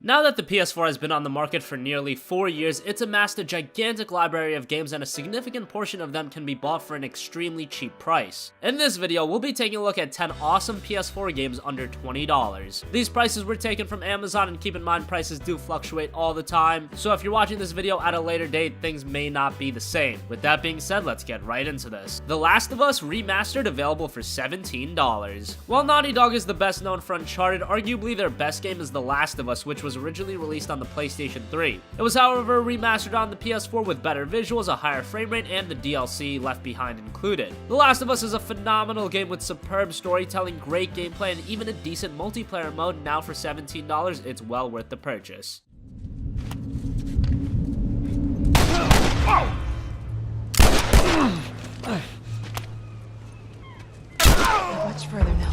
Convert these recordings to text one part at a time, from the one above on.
Now that the PS4 has been on the market for nearly 4 years, it's amassed a gigantic library of games, and a significant portion of them can be bought for an extremely cheap price. In this video, we'll be taking a look at 10 awesome PS4 games under $20. These prices were taken from Amazon, and keep in mind prices do fluctuate all the time, so if you're watching this video at a later date, things may not be the same. With that being said, let's get right into this. The Last of Us Remastered, available for $17. While Naughty Dog is the best known for Uncharted, arguably their best game is The Last of Us, which was originally released on the PlayStation 3. It was however remastered on the PS4 with better visuals, a higher frame rate, and the DLC Left Behind included. The Last of Us is a phenomenal game with superb storytelling, great gameplay, and even a decent multiplayer mode. Now for $17, it's well worth the purchase. Much further now.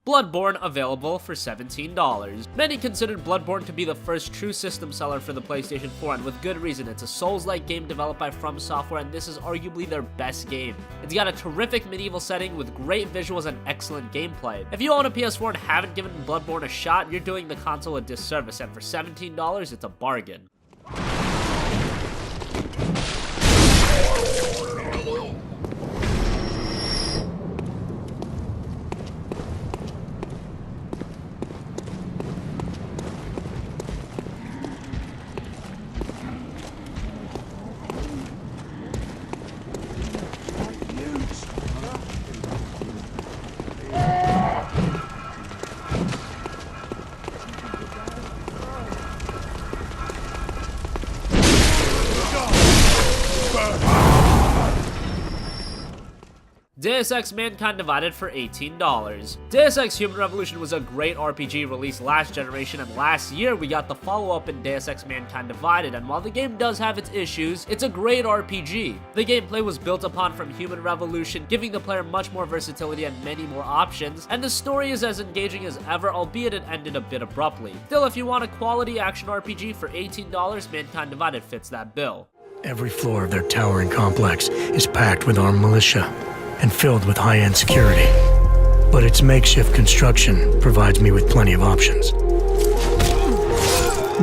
Bloodborne, available for $17. Many considered Bloodborne to be the first true system seller for the PlayStation 4, and with good reason. It's a Souls-like game developed by From Software, and this is arguably their best game. It's got a terrific medieval setting with great visuals and excellent gameplay. If you own a PS4 and haven't given Bloodborne a shot, you're doing the console a disservice, and for $17, it's a bargain. Deus Ex Mankind Divided for $18. Deus Ex Human Revolution was a great RPG released last generation, and last year we got the follow-up in Deus Ex Mankind Divided, and while the game does have its issues, it's a great RPG. The gameplay was built upon from Human Revolution, giving the player much more versatility and many more options, and the story is as engaging as ever, albeit it ended a bit abruptly. Still, if you want a quality action RPG for $18, Mankind Divided fits that bill. Every floor of their towering complex is packed with armed militia and filled with high-end security. But its makeshift construction provides me with plenty of options.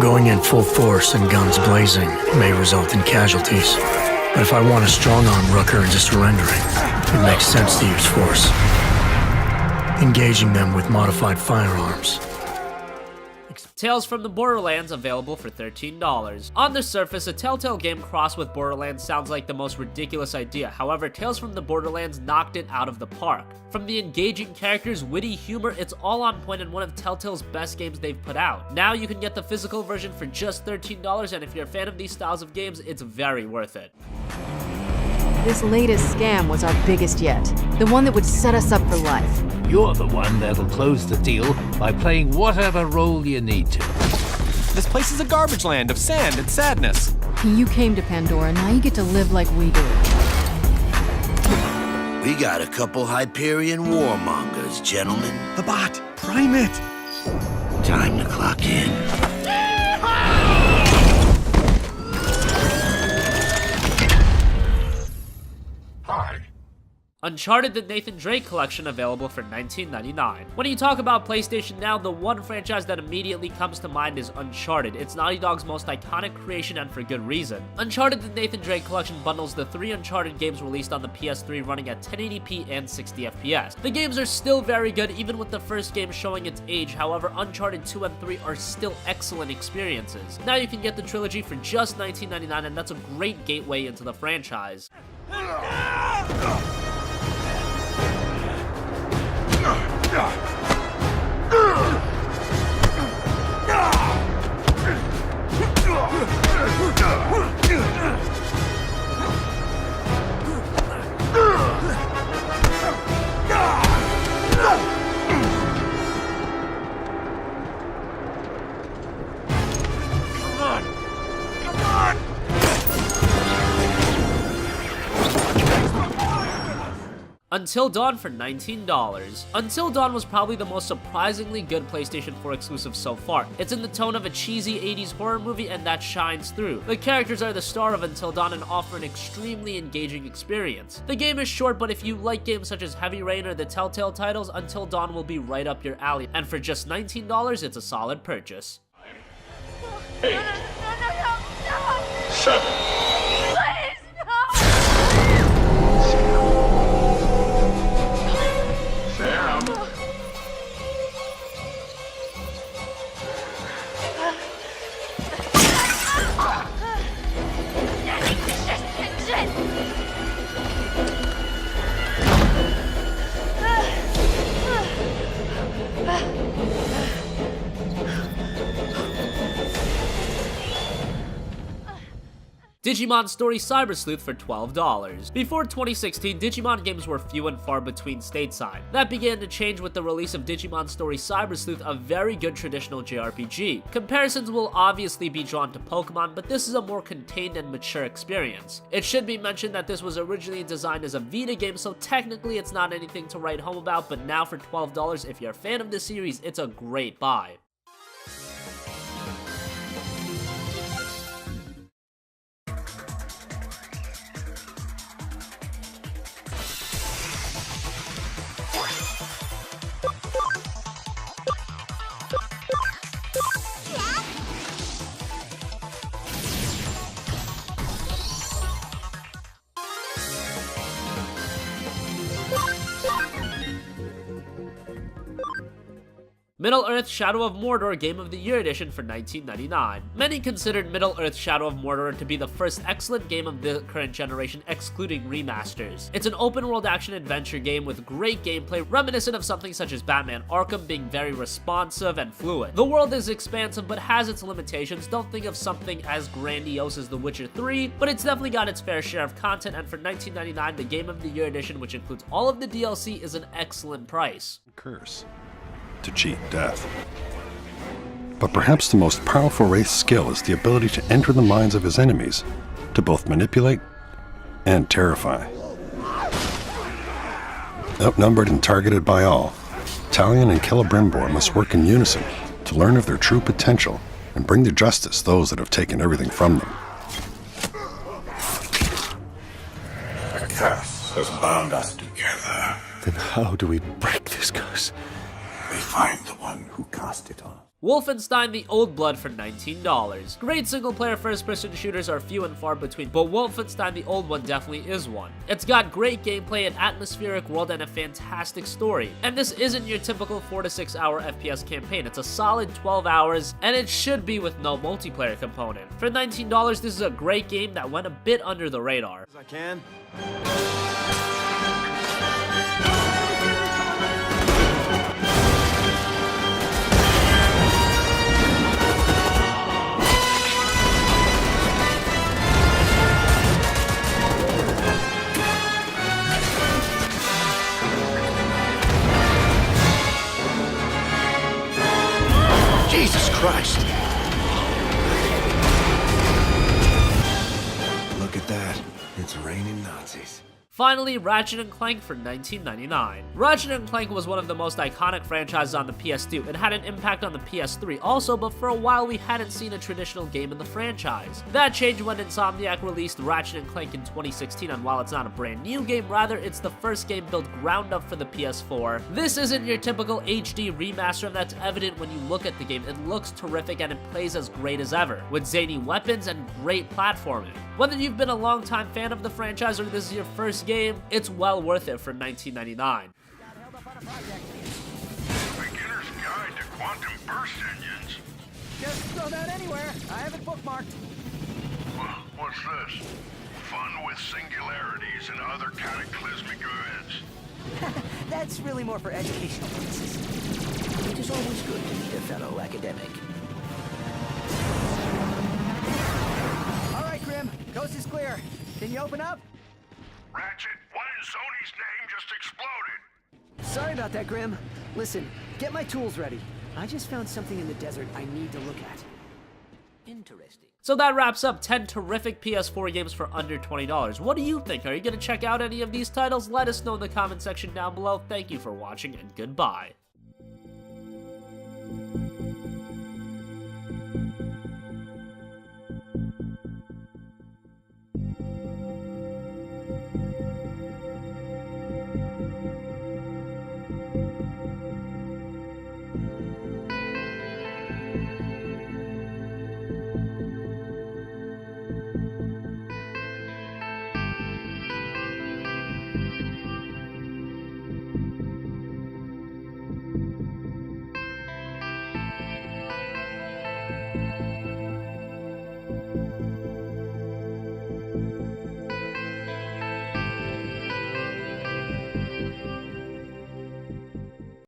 Going in full force and guns blazing may result in casualties, but if I want a strong-arm rucker into surrendering, it makes sense to use force. Engaging them with modified firearms. Tales from the Borderlands, available for $13. On the surface, a Telltale game crossed with Borderlands sounds like the most ridiculous idea. However, Tales from the Borderlands knocked it out of the park. From the engaging characters, witty humor, it's all on point and one of Telltale's best games they've put out. Now you can get the physical version for just $13, and if you're a fan of these styles of games, it's very worth it. This latest scam was our biggest yet. The one that would set us up for life. You're the one that'll close the deal by playing whatever role you need to. This place is a garbage land of sand and sadness. You came to Pandora, now you get to live like we do. We got a couple Hyperion warmongers, gentlemen. The bot, prime it. Time to clock in. Uncharted: The Nathan Drake Collection, available for $19.99. When you talk about PlayStation now, the one franchise that immediately comes to mind is Uncharted. It's Naughty Dog's most iconic creation, and for good reason. Uncharted: The Nathan Drake Collection bundles the 3 Uncharted games released on the PS3 running at 1080p and 60 FPS. The games are still very good, even with the first game showing its age. However, Uncharted 2 and 3 are still excellent experiences. Now you can get the trilogy for just $19.99, and that's a great gateway into the franchise. Until Dawn for $19. Until Dawn was probably the most surprisingly good PlayStation 4 exclusive so far. It's in the tone of a cheesy 80s horror movie, and that shines through. The characters are the star of Until Dawn and offer an extremely engaging experience. The game is short, but if you like games such as Heavy Rain or the Telltale titles, Until Dawn will be right up your alley, and for just $19, it's a solid purchase. 8, 7, please, no! Sam. Digimon Story Cyber Sleuth for $12. Before 2016, Digimon games were few and far between stateside. That began to change with the release of Digimon Story Cyber Sleuth, a very good traditional JRPG. Comparisons will obviously be drawn to Pokemon, but this is a more contained and mature experience. It should be mentioned that this was originally designed as a Vita game, so technically it's not anything to write home about, but now for $12, if you're a fan of the series, it's a great buy. Middle-earth: Shadow of Mordor Game of the Year Edition for $19.99. Many considered Middle-earth: Shadow of Mordor to be the first excellent game of the current generation, excluding remasters. It's an open-world action-adventure game with great gameplay, reminiscent of something such as Batman Arkham, being very responsive and fluid. The world is expansive but has its limitations. Don't think of something as grandiose as The Witcher 3, but it's definitely got its fair share of content, and for $19.99, the Game of the Year Edition, which includes all of the DLC, is an excellent price. Curse. To cheat death. But perhaps the most powerful Wraith's skill is the ability to enter the minds of his enemies, to both manipulate and terrify. Outnumbered and targeted by all, Talion and Celebrimbor must work in unison to learn of their true potential and bring to justice those that have taken everything from them. A curse has bound us together. Then how do we break this curse? We find the one who cast it on. Wolfenstein: The Old Blood for $19. Great single-player first-person shooters are few and far between, but Wolfenstein: The Old One definitely is one. It's got great gameplay, an atmospheric world, and a fantastic story. And this isn't your typical 4 to 6 hour FPS campaign. It's a solid 12 hours, and it should be with no multiplayer component. For $19, this is a great game that went a bit under the radar. I can. Jesus Christ! Look at that. It's raining Nazis. Finally, Ratchet & Clank for $19.99. Ratchet & Clank was one of the most iconic franchises on the PS2. It had an impact on the PS3 also, but for a while we hadn't seen a traditional game in the franchise. That changed when Insomniac released Ratchet & Clank in 2016, and while it's not a brand new game, rather it's the first game built ground up for the PS4. This isn't your typical HD remaster, and that's evident when you look at the game. It looks terrific and it plays as great as ever, with zany weapons and great platforming. Whether you've been a long-time fan of the franchise or this is your first game, it's well worth it for $19.99. Beginner's Guide to Quantum Burst Engines. Just throw that anywhere. I have it bookmarked. What's this? Fun with singularities and other cataclysmic events. That's really more for educational purposes. It is always good to meet a fellow academic. All right, Grim. Coast is clear. Can you open up? Ratchet, what in Zony's name just exploded? Sorry about that, Grim. Listen, get my tools ready. I just found something in the desert I need to look at. Interesting. So that wraps up 10 terrific PS4 games for under $20. What do you think? Are you going to check out any of these titles? Let us know in the comment section down below. Thank you for watching, and goodbye.